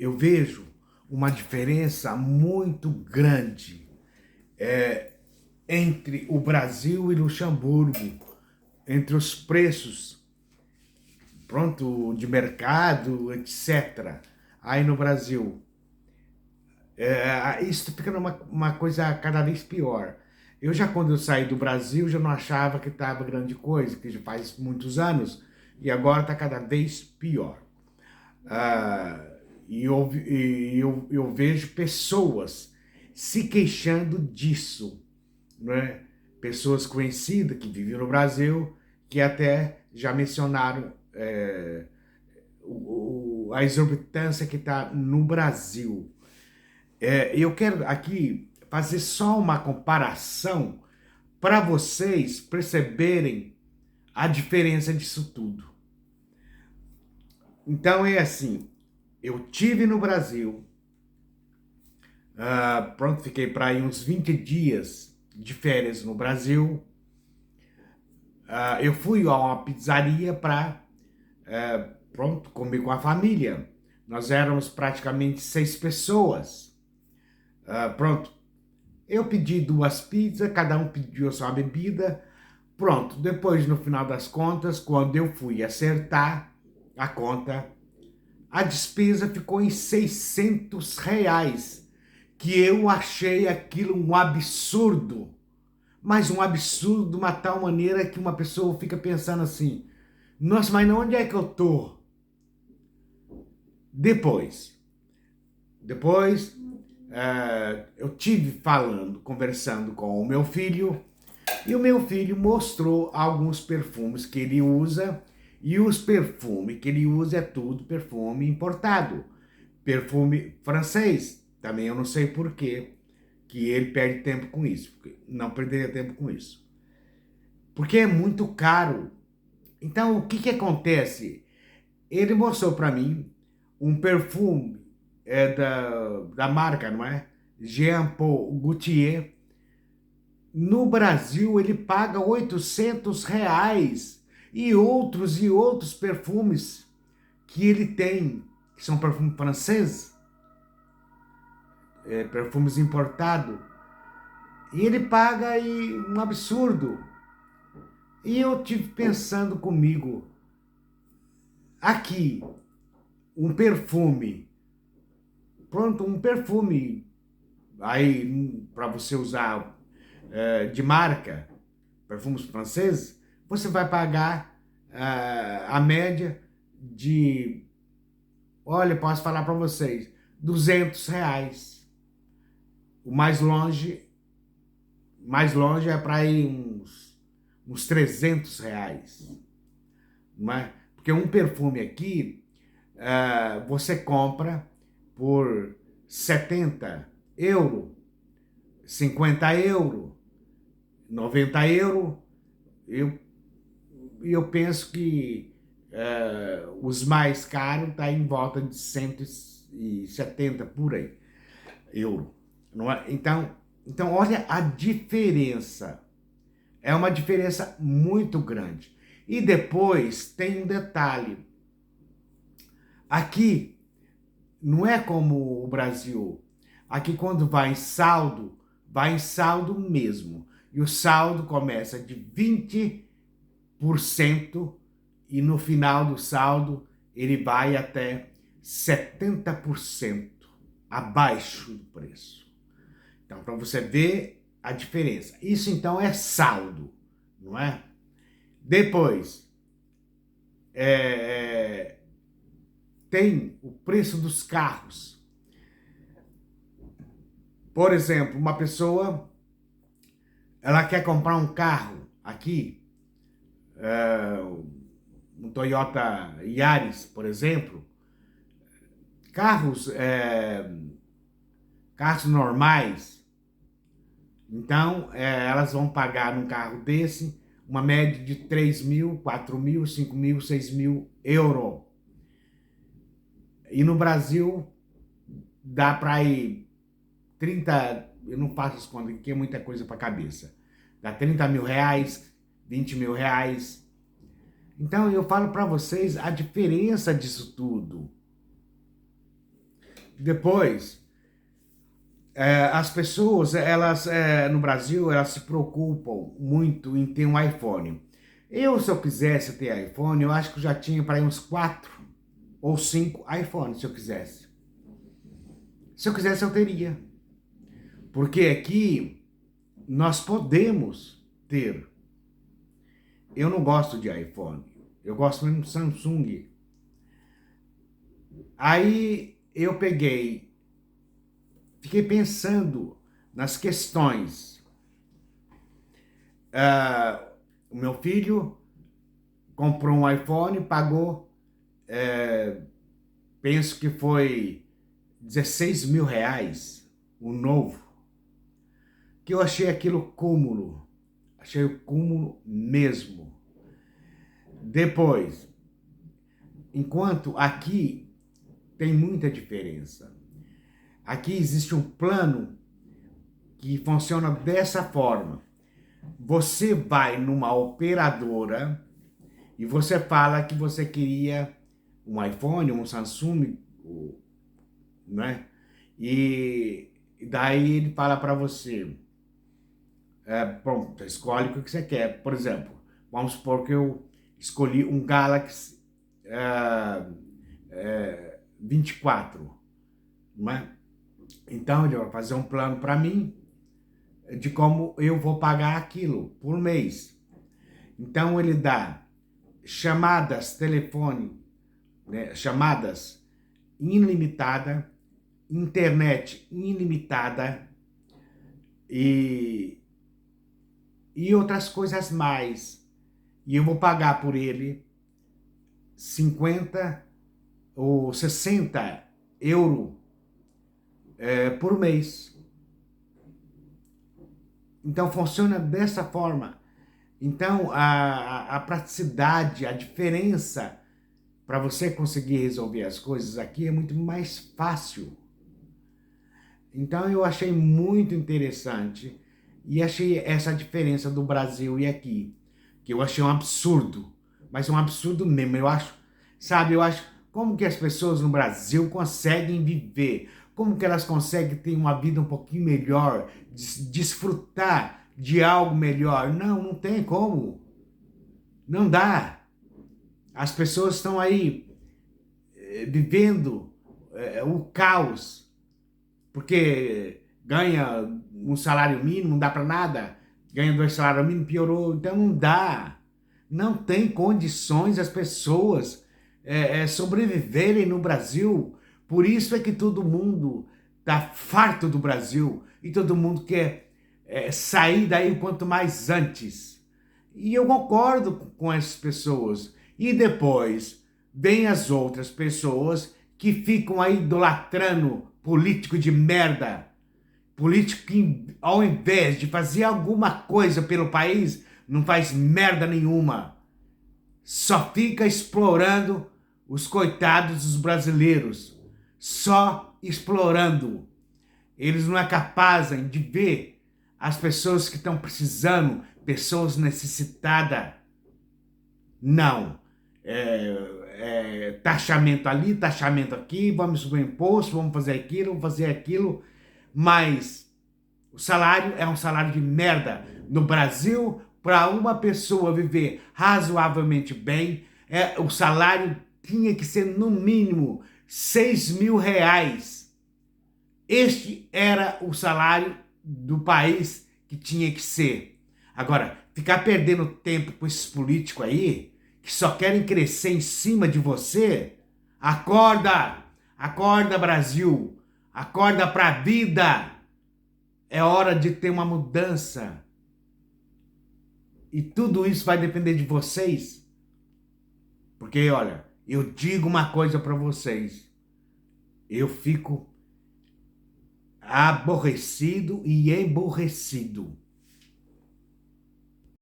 eu vejo uma diferença muito grande entre o Brasil e Luxemburgo, entre os preços, pronto, de mercado, etc. Aí no Brasil, isso fica uma coisa cada vez pior. Quando eu saí do Brasil, já não achava que estava grande coisa, que já faz muitos anos, e agora está cada vez pior. Ah, eu vejo pessoas se queixando disso, né? Pessoas conhecidas que vivem no Brasil, que até já mencionaram a exorbitância que está no Brasil. Eu quero aqui fazer só uma comparação para vocês perceberem a diferença disso tudo. Então é assim, eu tive no Brasil, pronto, fiquei para aí uns 20 dias de férias no Brasil. Eu fui a uma pizzaria para, pronto, comer com a família. Nós éramos praticamente 6 pessoas. Pronto, eu pedi 2 pizzas, cada um pediu a sua bebida. Pronto, depois no final das contas, quando eu fui acertar a conta, a despesa ficou em R$ 600, que eu achei aquilo um absurdo, mas um absurdo de uma tal maneira que uma pessoa fica pensando assim, nossa, mas onde é que eu tô? Depois, eu tive conversando com o meu filho, e o meu filho mostrou alguns perfumes que ele usa, e os perfumes que ele usa é tudo perfume importado. Perfume francês, também eu não sei por quê que ele perde tempo com isso, porque não perderia tempo com isso. Porque é muito caro. Então, o que que acontece? Ele mostrou para mim um perfume da marca, não é? Jean Paul Gaultier. No Brasil, ele paga R$ 800 e outros perfumes que ele tem, que são perfumes franceses, perfumes importados, e ele paga aí um absurdo. E eu tive pensando comigo, aqui, um perfume, pronto, um perfume aí para você usar de marca, perfumes franceses, você vai pagar a média de, olha, posso falar para vocês, R$ 200. O mais longe é para ir uns R$ 300, não é? Porque um perfume aqui, você compra por 70 euros, 50 euros, 90 euros. Eu penso que os mais caros estão em volta de 170 por aí, euro. Não é? Então, olha a diferença. É uma diferença muito grande. E depois tem um detalhe. Aqui, não é como o Brasil. Aqui, quando vai em saldo mesmo. E o saldo começa de 20% e no final do saldo ele vai até 70% abaixo do preço. Então, para você ver a diferença. Isso então é saldo, não é? Depois, tem o preço dos carros. Por exemplo, uma pessoa, ela quer comprar um carro aqui, um Toyota Yaris, por exemplo, carros, carros normais. Então, elas vão pagar num carro desse uma média de 3.000, 4.000, 5.000, 6.000 euros. E no Brasil, dá para ir 30, eu não faço as contas, porque é muita coisa para a cabeça. Dá R$ 30.000, R$ 20.000. Então, eu falo para vocês a diferença disso tudo. Depois, as pessoas, elas no Brasil, elas se preocupam muito em ter um iPhone. Se eu quisesse ter iPhone, eu acho que eu já tinha para uns 4 ou 5 iPhones, se eu quisesse. Se eu quisesse, eu teria. Porque aqui nós podemos ter. Eu não gosto de iPhone. Eu gosto mesmo de Samsung. Aí eu fiquei pensando nas questões. O meu filho comprou um iPhone, pagou, penso que foi 16 mil reais, o novo. Que eu achei aquilo cúmulo. Achei o cúmulo mesmo. Depois, enquanto aqui tem muita diferença. Aqui existe um plano que funciona dessa forma. Você vai numa operadora e você fala que você queria um iPhone, um Samsung, né? E daí ele fala para você, pronto, escolhe o que você quer. Por exemplo, vamos supor que eu escolhi um Galaxy 24, não é? Então ele vai fazer um plano para mim de como eu vou pagar aquilo por mês. Então ele dá chamadas, telefone, né, chamadas ilimitada, internet ilimitada e outras coisas mais. E eu vou pagar por ele 50 ou 60 euros por mês. Então funciona dessa forma. Então a praticidade, a diferença para você conseguir resolver as coisas aqui é muito mais fácil. Então eu achei muito interessante e achei essa diferença do Brasil e aqui, que eu achei um absurdo, mas um absurdo mesmo. Eu acho, sabe, eu acho como que as pessoas no Brasil conseguem viver, como que elas conseguem ter uma vida um pouquinho melhor, desfrutar de algo melhor. Não tem como. Não dá. As pessoas estão aí vivendo o caos, porque ganha um salário mínimo, não dá para nada, ganha 2 salários mínimos, piorou, então não dá. Não tem condições as pessoas sobreviverem no Brasil. Por isso é que todo mundo tá farto do Brasil e todo mundo quer sair daí o quanto mais antes. E eu concordo com essas pessoas. E depois vem as outras pessoas que ficam aí idolatrando político de merda. Político que, ao invés de fazer alguma coisa pelo país, não faz merda nenhuma. Só fica explorando os coitados dos brasileiros. Só explorando. Eles não é capazem de ver as pessoas que estão precisando, pessoas necessitadas. Não. Taxamento ali, taxamento aqui, vamos subir imposto, vamos fazer aquilo, mas o salário é um salário de merda. No Brasil, para uma pessoa viver razoavelmente bem, o salário tinha que ser no mínimo 6 mil reais. Este era o salário do país que tinha que ser. Agora, ficar perdendo tempo com esses políticos aí, que só querem crescer em cima de você, acorda! Acorda, Brasil! Acorda pra vida! É hora de ter uma mudança. E tudo isso vai depender de vocês. Porque, olha, eu digo uma coisa para vocês. Eu fico aborrecido e emborrecido